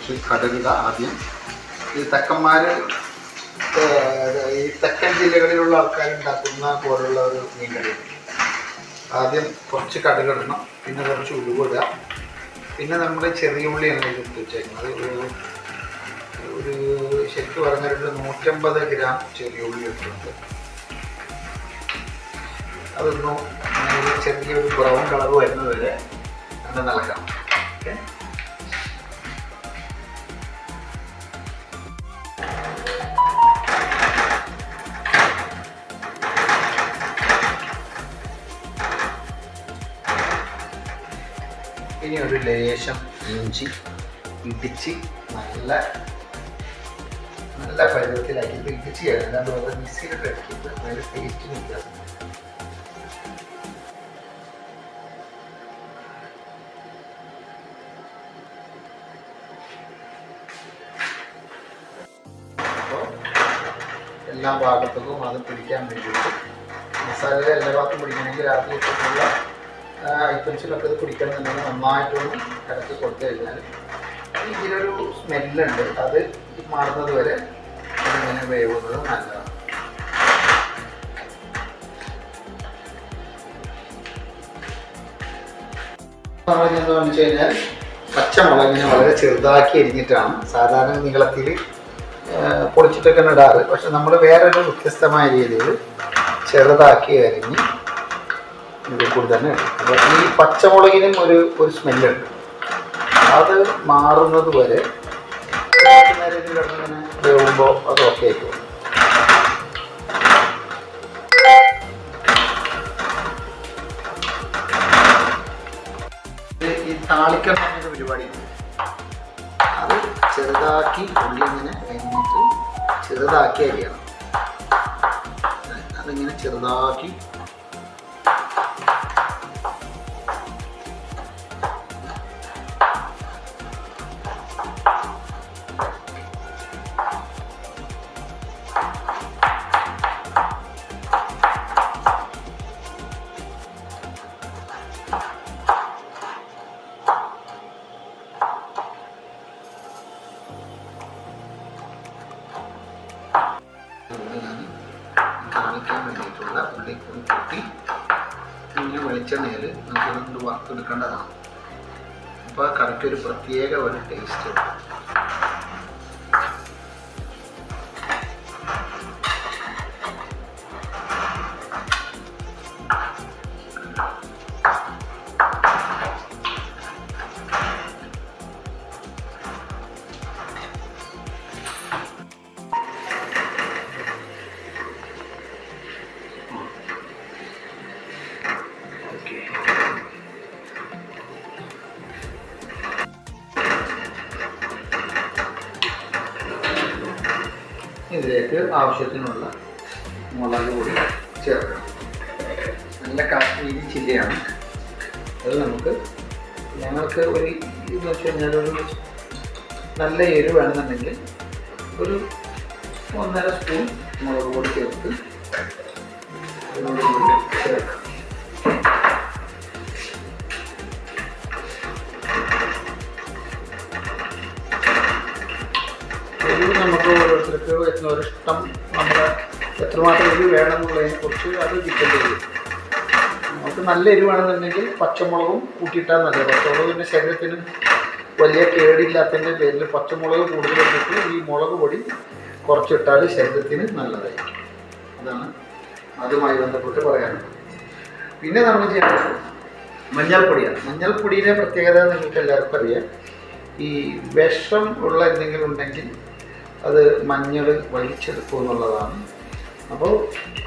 കുറച്ച് കടുകിട ആദ്യം. ഈ തെക്കന്മാർ, ഈ തെക്കൻ ജില്ലകളിലുള്ള ആൾക്കാരുണ്ടാക്കുന്ന പോലുള്ള ഒരു മീൻകറി. ആദ്യം കുറച്ച് കടുകിടണം, പിന്നെ കുറച്ച് ഉലുവിടുക, പിന്നെ നമ്മൾ ചെറിയ ഉള്ളിയാണ് എടുത്ത് വെച്ചേക്കുന്നത്. ഒരു ശരിക്കും പറഞ്ഞിട്ട് 150 ഗ്രാം ചെറിയ ഉള്ളി ഇട്ടിട്ടുണ്ട്. അതൊന്നും ചെറിയൊരു ബ്രൗൺ കളർ വരുന്നത് വരെ അങ്ങനെ നൽകാം. ഓക്കെ, ഇനി ഒരു ലേശം ഇഞ്ചി ഇടിച്ച് നല്ല പരുവത്തിലാക്കി ഇടിച്ച് ചെയ്യണം. അല്ലാണ്ട് വളരെ മിക്സിയിലിട്ട് അടിക്കുന്നത് അതിൻ്റെ ടേസ്റ്റിന് വ്യത്യാസം. അപ്പോൾ എല്ലാ ഭാഗത്തും അത് പിടിക്കാൻ വേണ്ടിയിട്ട് മസാലയുടെ എല്ലാ ഭാഗത്തും പിടിക്കണമെങ്കിൽ രാത്രി ഇട്ടുള്ള ഐറ്റംസിലൊക്കെ ഇത് പിടിക്കണമെന്നുണ്ടെങ്കിൽ നന്നായിട്ടൊന്ന് ഇടയ്ക്ക് കൊടുത്തു കഴിഞ്ഞാൽ ഇതിനൊരു സ്മെല്ലുണ്ട്, അത് മാറുന്നത് വരെ ഇങ്ങനെ വേവുന്നത് നല്ലതാണ്. എന്താണെന്ന് വെച്ച് കഴിഞ്ഞാൽ പച്ചമുളകിനെ വളരെ ചെറുതാക്കി അരിഞ്ഞിട്ടാണ് സാധാരണ നീളത്തിൽ പൊടിച്ചിട്ടൊക്കെ ഇടാറ്. പക്ഷെ നമ്മൾ വേറൊരു വ്യത്യസ്തമായ രീതിയിൽ ചെറുതാക്കി അരിഞ്ഞ് ഇതിൽ കൂടി തന്നെ ഇടും. അപ്പോൾ ഈ പച്ചമുളകിനും ഒരു സ്മെല്ലുണ്ട്, അത് മാറുന്നത് വരെ നേരം കിടന്നിങ്ങനെ വേവുമ്പോൾ അത് ഓക്കെ ആയിക്കോളും. ഈ താളിക്കൽ പറഞ്ഞൊരു പരിപാടി, അത് ചെറുതാക്കി ഉള്ളി ഇങ്ങനെ അരിഞ്ഞിട്ട് ചെറുതാക്കി അരിയണം. അതിങ്ങനെ ചെറുതാക്കി കാണിക്കാൻ വേണ്ടിയിട്ടുള്ള ഉള്ളി കൂട്ടി ഇങ്ങനെ വെളിച്ചെണ്ണയിൽ നമുക്കിതുകൊണ്ട് വറുത്തെടുക്കേണ്ടതാണ്. അപ്പോൾ ആ കറിക്ക് ഒരു പ്രത്യേക ഒരു ടേസ്റ്റ് ഉണ്ട്. ഇതിലേക്ക് ആവശ്യത്തിനുള്ള മുളക് പൊടി ചേർക്കണം. നല്ല കാശ്മീരി ചില്ലിയാണ് അത്. ഞങ്ങൾക്ക് ഒരു ഇതെന്ന് വെച്ച് കഴിഞ്ഞാൽ ഒരു നല്ല എരിവ് വേണമെന്നുണ്ടെങ്കിൽ ഒരു 1.5 സ്പൂൺ മുളക് പൊടി ചേർത്ത് ചേർക്കാം. എരിവ് നമുക്ക് ഓരോരുത്തർക്ക് ഓരോരിഷ്ടം, നമ്മുടെ എത്രമാത്രം എരിവ് വേണമെന്നുള്ളതിനെ കുറിച്ച് അത് ഡിപ്പെൻഡ് ചെയ്യും. നമുക്ക് നല്ല എരിവാണെന്നുണ്ടെങ്കിൽ പച്ചമുളകും കൂട്ടിയിട്ടാൽ നല്ലത്. പച്ചമുളകിൻ്റെ ശരീരത്തിന് വലിയ കേടില്ലാത്തതിൻ്റെ പേരിൽ പച്ചമുളക് കൂടുതലിട്ട് ഈ മുളക് പൊടി കുറച്ചിട്ടാൽ ശരീരത്തിന് നല്ലതായിരിക്കും. അതാണ് അതുമായി ബന്ധപ്പെട്ട് പറയാനുള്ളത്. പിന്നെ നമ്മൾ ചെയ്യേണ്ടത് മഞ്ഞൾപ്പൊടിയാണ്. മഞ്ഞൾപ്പൊടിയുടെ പ്രത്യേകത നിങ്ങൾക്ക് എല്ലാവർക്കും അറിയാം. ഈ വിഷം ഉള്ള എന്തെങ്കിലും ഉണ്ടെങ്കിൽ അത് മഞ്ഞൾ വലിച്ചെടുക്കും എന്നുള്ളതാണ്. അപ്പോൾ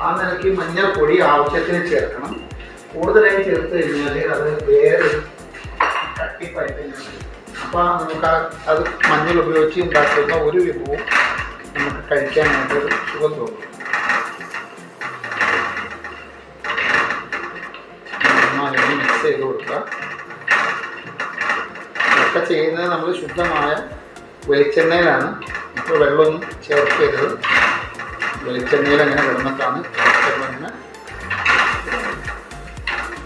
ആ നിലയ്ക്ക് മഞ്ഞൾപ്പൊടി ആവശ്യത്തിന് ചേർക്കണം. കൂടുതലായി ചേർത്ത് കഴിഞ്ഞാൽ അത് വേറെ തട്ടിപ്പായിട്ട്. അപ്പോൾ നമുക്ക് അത് മഞ്ഞൾ ഉപയോഗിച്ച് ഉണ്ടാക്കുന്ന ഒരു വിഭവവും നമുക്ക് കഴിക്കാനായിട്ടൊരു സുഖം തോന്നും. നന്നായി മിക്സ് ചെയ്ത് കൊടുക്കുക. ഇതൊക്കെ ചെയ്യുന്നത് നമ്മൾ ശുദ്ധമായ വെളിച്ചെണ്ണയിലാണ്. ഇപ്പോൾ വെള്ളമൊന്നും ചേർക്കരുത്. വെളിച്ചെണ്ണയിൽ അങ്ങനെ കിടന്നിട്ടാണ് ഇങ്ങനെ.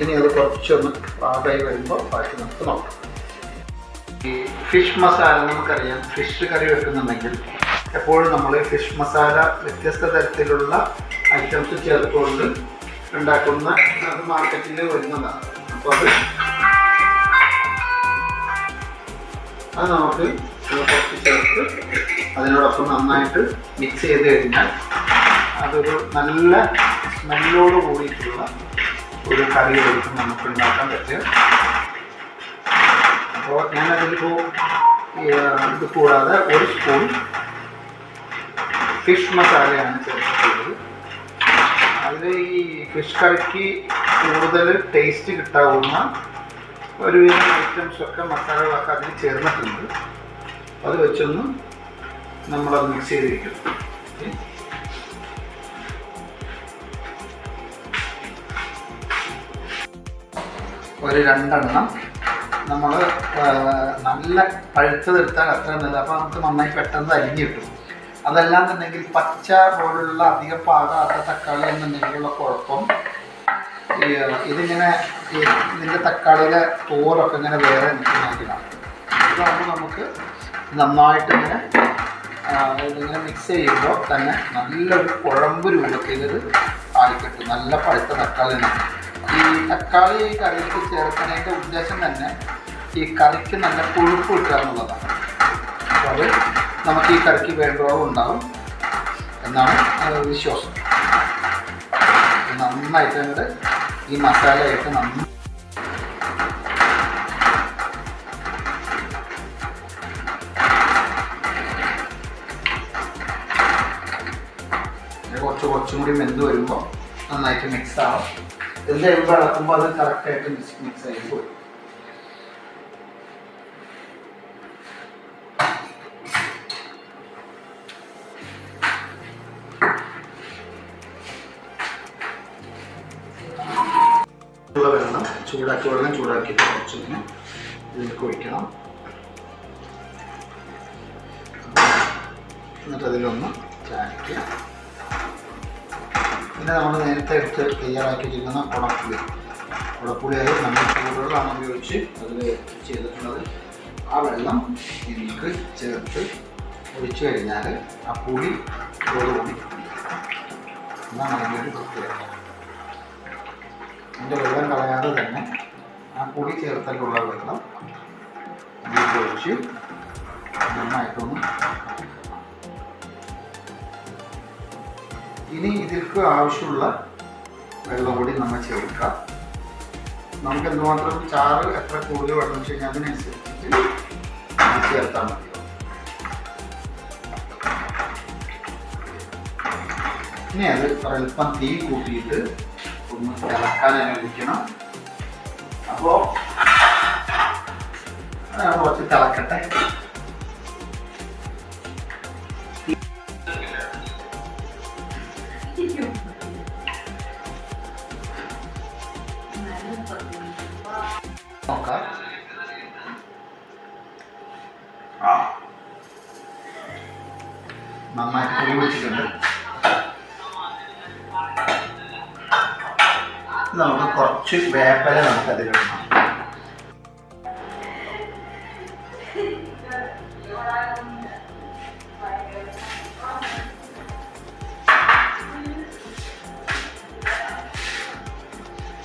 ഇനി അത് കുറച്ചൊന്ന് പാകമായി വരുമ്പോൾ ബാക്കി നമുക്ക് നോക്കാം. ഈ ഫിഷ് മസാല നമുക്കറിയാം, ഫിഷ് കറി വെക്കുന്നുണ്ടെങ്കിൽ എപ്പോഴും നമ്മൾ ഫിഷ് മസാല വ്യത്യസ്ത തരത്തിലുള്ള ഐറ്റംസ് ചേർത്തുകൊണ്ട് ഉണ്ടാക്കുന്ന അത് മാർക്കറ്റിൽ വരുന്നതാണ്. അപ്പോൾ അത് നമുക്ക് കുറച്ച് ചേർത്ത് അതിനോടൊപ്പം നന്നായിട്ട് മിക്സ് ചെയ്ത് കഴിഞ്ഞാൽ അതൊരു നല്ല സ്മെല്ലോട് കൂടിയിട്ടുള്ള ഒരു കറി ആയിരിക്കും നമുക്ക് ഉണ്ടാക്കാൻ പറ്റുക. അപ്പോൾ ഞാനതിലിപ്പോൾ ഇത് കൂടാതെ ഒരു സ്പൂൺ ഫിഷ് മസാലയാണ് ചേർത്തിട്ടുള്ളത്. അതിൽ ഈ ഫിഷ് കറിക്ക് കൂടുതൽ ടേസ്റ്റ് കിട്ടാവുന്ന ഒരുവിധം ഐറ്റംസൊക്കെ മസാലകളൊക്കെ അതിൽ ചേർന്നിട്ടുണ്ട്. അത് വെച്ചൊന്ന് നമ്മളത് മിക്സ് ചെയ്തിരിക്കുന്നു. ഒരു 2 എണ്ണം നമ്മൾ നല്ല പഴുത്തതെടുത്താൽ അത്ര നല്ലത്. അപ്പോൾ നമുക്ക് നന്നായി പെട്ടെന്ന് അരിഞ്ഞ് കിട്ടും. അതല്ലാന്നുണ്ടെങ്കിൽ പച്ച പോലുള്ള അധികം പാകാത്ത തക്കാളി എന്നുണ്ടെങ്കിലുള്ള കുഴപ്പം ഇതിങ്ങനെ ഇതിൻ്റെ തക്കാളിയിലെ തോറൊക്കെ ഇങ്ങനെ വേറെ നിൽക്കുന്നതാണ്. ഇതാകുമ്പോൾ നമുക്ക് നന്നായിട്ട് ഇതിങ്ങനെ മിക്സ് ചെയ്യുമ്പോൾ തന്നെ നല്ലൊരു കുഴമ്പ് രൂപത്തിൽ ഇത് ആയിക്കിട്ടും. നല്ല പഴുത്ത തക്കാളിയാണ്. ഈ തക്കാളി ഈ കറിക്ക് ചേർക്കുന്നതിൻ്റെ ഉദ്ദേശം തന്നെ ഈ കറിക്ക് നല്ല കൊഴുപ്പ് കിട്ടുക എന്നുള്ളതാണ്. അപ്പോൾ അത് നമുക്ക് ഈ കറിക്ക് വേണ്ടോളം ഉണ്ടാവും എന്നാണ് വിശ്വാസം. നന്നായിട്ട് അങ്ങോട്ട് ഈ മസാലയായിട്ട് കുറച്ചും കൂടി വെന്ത് വരുമ്പോൾ നന്നായിട്ട് മിക്സ് ആവും. ഇതിൻ്റെ എവിടെ ഇളക്കുമ്പോൾ അത് കറക്റ്റായിട്ട് മിക്സ് ആയി പോയി. വെള്ളം ചൂടാക്കിയിട്ട് കുറച്ചിങ്ങനെ ഇതിലേക്ക് ഒഴിക്കണം. എന്നിട്ട് അതിലൊന്ന് ചായക്കുക. പിന്നെ നമ്മൾ നേരത്തെ എടുത്ത് തയ്യാറാക്കിയിരിക്കുന്ന കുടപ്പുളി അത് നമ്മൾ ചൂടുവെള്ളമാണ് ഉപയോഗിച്ച് അതിൽ ചെയ്തിട്ടുള്ളത്. ആ വെള്ളം ഇതിലേക്ക് ചേർത്ത് ഒഴിച്ചു കഴിഞ്ഞാൽ ആ പുളി ഇതോടുകൂടി എന്നാണ് അതിൻ്റെ ഒരു പ്രത്യേകത. അതിൻ്റെ വെള്ളം കളയാതെ തന്നെ ആ പുളി ചേർത്തിട്ടുള്ള വെള്ളം ഇതിലേക്ക് ഒഴിച്ച് നന്നായിട്ടൊന്ന്. ഇനി ഇതിലേക്ക് ആവശ്യമുള്ള വെള്ളം കൂടി നമ്മൾ ചേർക്കുക. നമുക്ക് എന്തുമാത്രം ചാറ് എത്ര കൂടുതൽ വെള്ളം വെച്ച് കഴിഞ്ഞാൽ അതിനനുസരിച്ചിട്ട് ചേർത്താൽ മതി. ഇനി അത് ഒരൽപ്പം തീ കൂട്ടിയിട്ട് ഒന്ന് ഇളക്കാൻ അനുവദിക്കണം. അപ്പോൾ കുറച്ച് തിളക്കട്ടെ. നോക്കാം. നന്നായിട്ട് പൊടി പിടിച്ചിട്ടുണ്ട്. നമുക്ക് കുറച്ച് വേപ്പില നമുക്ക് അതിലിടണം.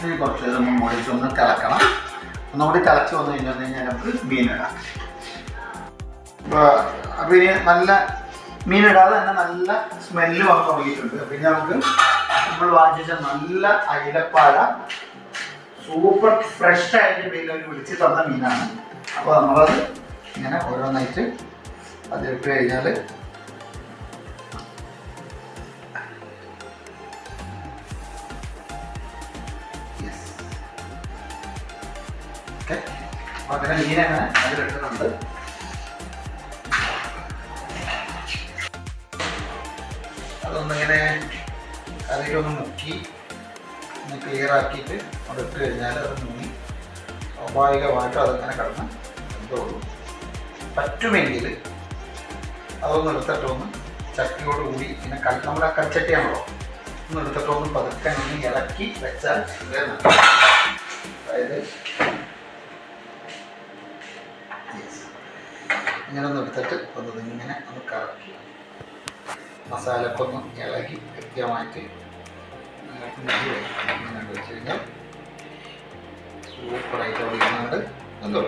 ഇനി കുറച്ച് നമ്മൾ മുകളിച്ചൊന്ന് തിളക്കണം. ഒന്നുകൂടി തിളച്ച് വന്നു കഴിഞ്ഞാൽ നമുക്ക് മീനിടാം. അപ്പോൾ ഇനി നല്ല മീനിടാതെ തന്നെ നല്ല സ്മെല്ല് വന്ന് തുടങ്ങിയിട്ടുണ്ട്. പിന്നെ നമുക്ക് നമ്മൾ വാങ്ങിച്ച നല്ല അയിലപ്പാഴ സൂപ്പർ ഫ്രഷ് ആയിട്ട് മീനൊരു വിളിച്ച് തന്ന മീനാണ്. അപ്പോൾ നമ്മളത് ഇങ്ങനെ ഓരോന്നായിട്ട് അതിലിട്ട് കഴിഞ്ഞാൽ ഓക്കെ. അപ്പോൾ അങ്ങനെ മീനങ്ങനെ അതിലിട്ടുന്നുണ്ട്. അതൊന്നിങ്ങനെ കറിയിലൊന്ന് മുക്കി ഒന്ന് ക്ലിയർ ആക്കിയിട്ട് അവിടെ ഇട്ട് കഴിഞ്ഞാൽ അത് മുങ്ങി സ്വാഭാവികമായിട്ടും അതങ്ങനെ കിടന്ന് എന്തോളൂ. പറ്റുമെങ്കിൽ അതൊന്ന് എടുത്തിട്ടൊന്ന് ചട്ടിയോടുകൂടി ഇങ്ങനെ നമ്മുടെ കച്ചട്ടിയാണല്ലോ, ഒന്ന് എടുത്തിട്ടൊന്ന് പതുക്കെ ഒന്ന് ഇളക്കി വെച്ചാൽ അതായത് ഇങ്ങനെ ഒന്ന് എടുത്തിട്ട് ഒന്ന് ഇങ്ങനെ ഒന്ന് കറക്കി മസാലയൊക്കെ ഒന്ന് ഇളകി കൃത്യമായിട്ട് ഇങ്ങനെ വെച്ച് കഴിഞ്ഞാൽ സൂപ്പറായിട്ട് അവിടെ ഇരുന്നുകൊണ്ട് എന്തോ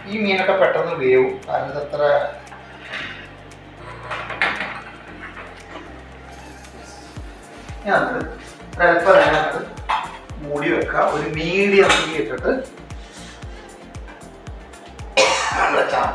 ഈ മീനൊക്കെ പെട്ടെന്ന് വേവും. കാരണം ഇതത്ര ഞാനത് ഒരല്പം നേരത്ത് മൂടി വെക്കുക. ഒരു മീഡിയം തീ ഇട്ടിട്ട് വെച്ചാൽ